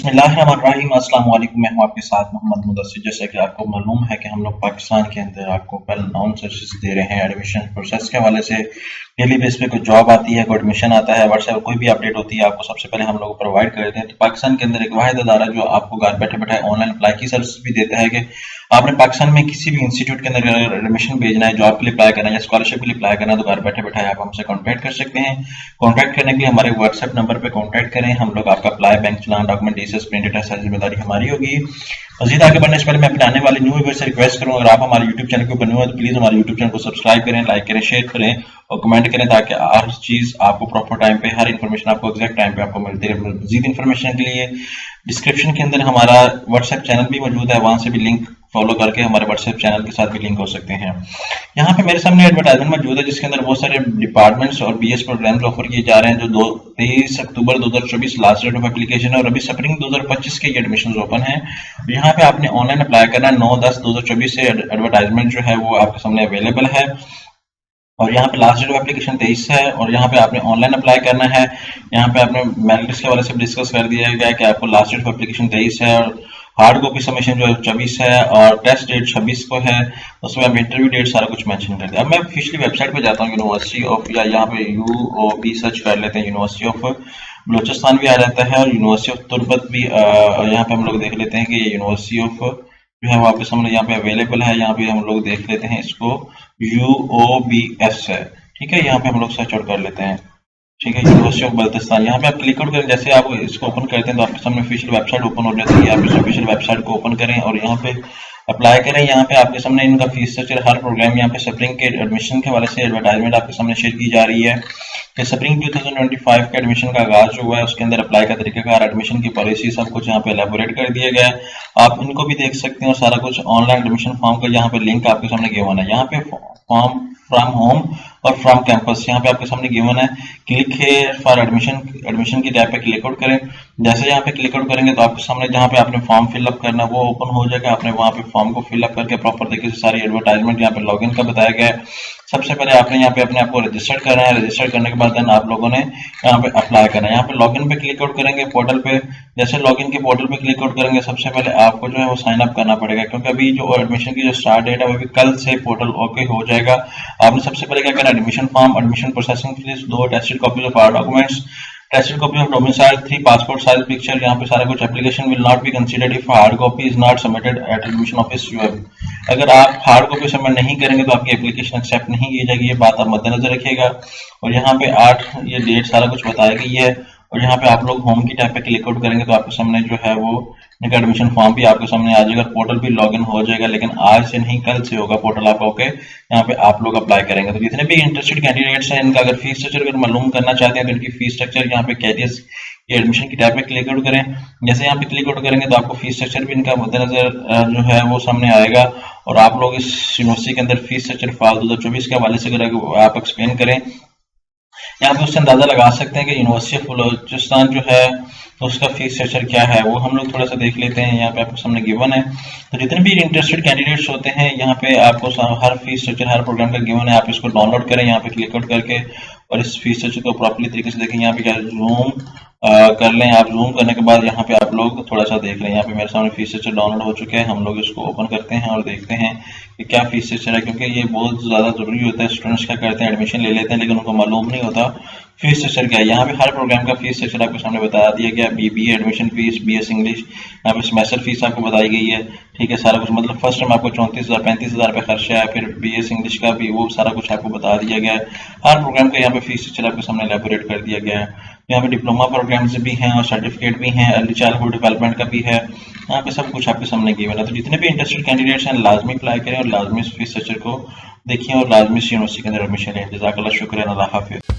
बिस्मिल्लाहिर्रहमानिर्रहीम। अस्सलाम वालेकुम। मैं हूं आपके साथ मोहम्मद मुदस्सिर। जैसा कि आपको मालूम है कि हम लोग पाकिस्तान के अंदर आपको वेल नोन सर्विसेज दे रहे हैं एडमिशन प्रोसेस के हवाले से। डेली बेस पे कोई जॉब आती है, कोई एडमिशन आता है, व्हाट्सएप कोई भी अपडेट होती है, आपको सबसे पहले हम लोग प्रोवाइड कर देते हैं। तो पाकिस्तान के अंदर एक वाहिद अदारा जो आपको घर बैठे बैठे ऑनलाइन अप्लाई की सर्विस भी देता है कि आपने पाकिस्तान में किसी भी इंस्टीट्यूट के अंदर एडमिशन भेजना है, जॉब के लिए अप्लाई करना है या स्कॉलरशिप के लिए अप्लाई करना है, तो घर बैठे बैठे आप हमसे कॉन्टैक्ट कर सकते हैं। कॉन्टैक्ट करने के लिए हमारे व्हाट्सएप नंबर पर कॉन्टैक्ट करें। हम लोग आपका अप्लाई, बैंक चलान, डॉक्यूमेंट डिटेल्स, प्रिंटेड है, सारी जिम्मेदारी हमारी होगी। मजीद आगे बढ़ने से पहले मैं अपने आने वाले न्यू व्यूअर्स से रिक्वेस्ट करूंगा, अगर आप हमारे यूट्यूब चैनल के ऊपर न्यू है तो प्लीज हमारे यूट्यूब चैनल को सब्सक्राइब करें, लाइक करें, शेयर करें और कमेंट करें, ताकि हर चीज आपको प्रॉपर टाइम पे, हर इन्फॉर्मेशन आपको एग्जैक्ट टाइम पे आपको मिलती रहे। मजीद इन्फॉर्मेशन के लिए डिस्क्रिप्शन के अंदर हमारा व्हाट्सएप चैनल भी मौजूद है, वहां से भी लिंक फॉलो करके हमारे व्हाट्सएप चैनल के साथ भी लिंक हो सकते हैं। यहाँ पे मेरे सामने एडवर्टाइजमेंट मौजूद है जिसके अंदर बहुत सारे डिपार्टमेंट्स और बीएस प्रोग्राम्स ऑफर किए जा रहे हैं। जो 23 अक्टूबर 2024 लास्ट डेट ऑफ एप्लीकेशन है और अभी स्प्रिंग 2025 के एडमिशन ओपन है। यहाँ पे आपने ऑनलाइन अप्लाई करना है। 9/10/2024 से एडवर्टाइजमेंट जो है वो आपके सामने अवेलेबल है और यहाँ पे लास्ट डेट ऑफ एप्लीकेशन 23 है और यहाँ पे आपने ऑनलाइन अप्लाई करना है। यहाँ पे आपने मेरिट लिस्ट के हवाले से डिस्कस कर दिया गया कि आपको लास्ट डेट ऑफ एप्लीकेशन 23 है और हार्ड कॉपी सबमिशन जो है 24 है और टेस्ट डेट 26 को है। उसमें आप इंटरव्यू डेट सारा कुछ मेंशन कर दिया। अब मैं ऑफिशियली वेबसाइट पे जाता हूँ, यूनिवर्सिटी ऑफ, या यहाँ पे UOB सर्च कर लेते हैं, यूनिवर्सिटी ऑफ बलोचिस्तान भी आ जाता है और यूनिवर्सिटी ऑफ तुर्बत भी। यहाँ पे हम लोग देख लेते हैं कि यूनिवर्सिटी ऑफ जो है वो आपके सामने यहाँ पे अवेलेबल है। यहाँ पे हम लोग देख लेते हैं, इसको UOBS है, ठीक है। यहाँ पे हम लोग सर्च आउट कर लेते हैं, ठीक है, यूनिवर्सिटी ऑफ बल्तिस्तान। यहाँ पे आप क्लिक आउट करें, जैसे आप इसको ओपन करते हैं तो आपके सामने ऑफिशियल वेबसाइट ओपन हो जाती है। आप इस ऑफिशियल वेबसाइट को ओपन करें और यहाँ पे अप्लाई करें। यहाँ पे आपके सामने इनका फीस स्ट्रक्चर, हर प्रोग्राम, यहाँ पे स्प्रिंग के एडमिशन के हवाले से एडवर्टाइजमेंट आपके सामने शेयर की जा रही है कि स्प्रिंग 2025 के एडमिशन का आगाज जो हुआ है उसके अंदर अप्लाई का तरीकाकार, एडमिशन की पॉलिसी, सब कुछ यहाँ पे एलेबोरेट कर दिया गया है। आप इनको भी देख सकते हैं और सारा कुछ ऑनलाइन एडमिशन फॉर्म का यहाँ पे लिंक आपके सामने गिवन है। यहाँ पे फॉर्म फ्रॉम होम और फ्रॉम कैंपस यहाँ पे आपके सामने गिवन है। क्लिक है फॉर एडमिशन की टैब पे क्लिक आउट करें। जैसे यहाँ पे क्लिक आउट करेंगे तो आपके सामने जहाँ पे आपने फॉर्म फिलअप करना है वो ओपन हो जाएगा। आपने वहाँ पे फॉर्म को फिलअप करके प्रॉपर तरीके से सारी एडवर्टाइजमेंट यहाँ पे लॉगिन का बताया गया है। सबसे पहले आपने यहाँ पे अपने आप को रजिस्टर करना है। रजिस्टर करने के बाद देन आप लोगों ने यहाँ पे अप्लाई करना है। यहाँ पे लॉगिन पे क्लिक आउट करेंगे पोर्टल पे। जैसे लॉगिन के पोर्टल पे क्लिक आउट करेंगे सबसे पहले आपको जो है वो साइन अप करना पड़ेगा, क्योंकि अभी जो एडमिशन की जो स्टार्ट डेट है वो अभी कल से पोर्टल ओके हो जाएगा। आपने सबसे पहले क्या करना है, admission form, admission processing fees, 2 attested copy of our documents, attested copy of domicile, 3 passport size picture, यहाँ पे सारा कुछ। Application will not be considered if hard copy is not submitted at admission office. अगर आप hard copy submit नहीं करेंगे तो आपकी एप्लीकेशन एक्सेप्ट नहीं की जाएगी, ये बात आप मद्देनजर रखिएगा। और यहाँ पे 8 ये डेट सारा कुछ बताई गई है और यहाँ पे आप लोग होम की टैब पे क्लिक आउट करेंगे तो आपके सामने जो है वो एडमिशन फॉर्म भी आपके सामने आ जाएगा, पोर्टल भी लॉगिन हो जाएगा। लेकिन आज से नहीं, कल से होगा पोर्टल आपका ओके। यहाँ पे आप लोग अप्लाई करेंगे तो जितने भी इंटरेस्टेड कैंडिडेट्स हैं इनका अगर फीस स्ट्रक्चर अगर मालूम करना चाहते हैं तो इनकी फीस स्ट्रक्चर यहाँ पे कैरियर्स ये एडमिशन की टैब पे क्लिक आउट करें। जैसे यहाँ पे क्लिक आउट करेंगे तो आपको फीस स्ट्रक्चर भी इनका मद्देनजर जो है वो सामने आएगा और आप लोग इस यूनिवर्सिटी के अंदर फीस स्ट्रक्चर फाल 2024 के हवाले से अगर आप एक्सप्लेन करें, यहाँ पे उससे अंदाजा लगा सकते हैं कि यूनिवर्सिटी ऑफ बलोचिस्तान जो है तो उसका फीस स्ट्रक्चर क्या है, वो हम लोग थोड़ा सा देख लेते हैं। यहाँ पे आपके सामने गिवन है। तो जितने भी इंटरेस्टेड कैंडिडेट्स होते हैं यहाँ पे आपको हर फीस स्ट्रक्चर, हर प्रोग्राम का गिवन है। आप इसको डाउनलोड करें यहाँ पे क्लिक आउट करके और इस फीस स्ट्रक्चर को प्रॉपर्ली तरीके से देखें। यहाँ पे क्या जूम कर लें, आप जूम करने के बाद यहाँ पे आप लोग थोड़ा सा देख लें। यहाँ पे मेरे सामने फीस स्ट्रक्चर डाउनलोड हो चुके हैं। हम लोग इसको ओपन करते हैं और देखते हैं कि क्या फीस स्ट्रक्चर है, क्योंकि ये बहुत ज़्यादा ज़रूरी होता है। स्टूडेंट्स क्या करते हैं, एडमिशन ले लेते हैं लेकिन उनको मालूम नहीं होता फीस स्ट्रक्चर क्या है। यहाँ पे हर प्रोग्राम का फीस स्ट्रक्चर आपके सामने बता दिया गया। BBA admission fees, BS English, यहाँ पे सेमेस्टर फीस आपको बताई गई है, ठीक है, सारा कुछ। मतलब फर्स्ट टाइम आपको 34,000 35,000 रुपये खर्चा है। फिर BS इंग्लिश का भी वो सारा कुछ आपको बता दिया गया है। हर प्रोग्राम का यहाँ पे फीस स्ट्रक्चर आपके सामने एलेबोरेट कर दिया गया है। यहाँ पे डिप्लोमा प्रोग्राम्स भी हैं और सर्टिफिकेट भी हैं, अर्ली चाइल्डहुड डेवलपमेंट का भी है। यहाँ पे सब कुछ आपके सामने गिवन है। तो जितने भी इंटरेस्टेड कैंडिडेट्स हैं लाजमी अप्लाई करें और लाजमी इस फीस स्ट्रक्चर को देखिए और लाजमी यूनिवर्सिटी के अंदर एडमिशन लें। जज़ाकल्लाह, शुक्रिया, अल्लाह हाफिज़।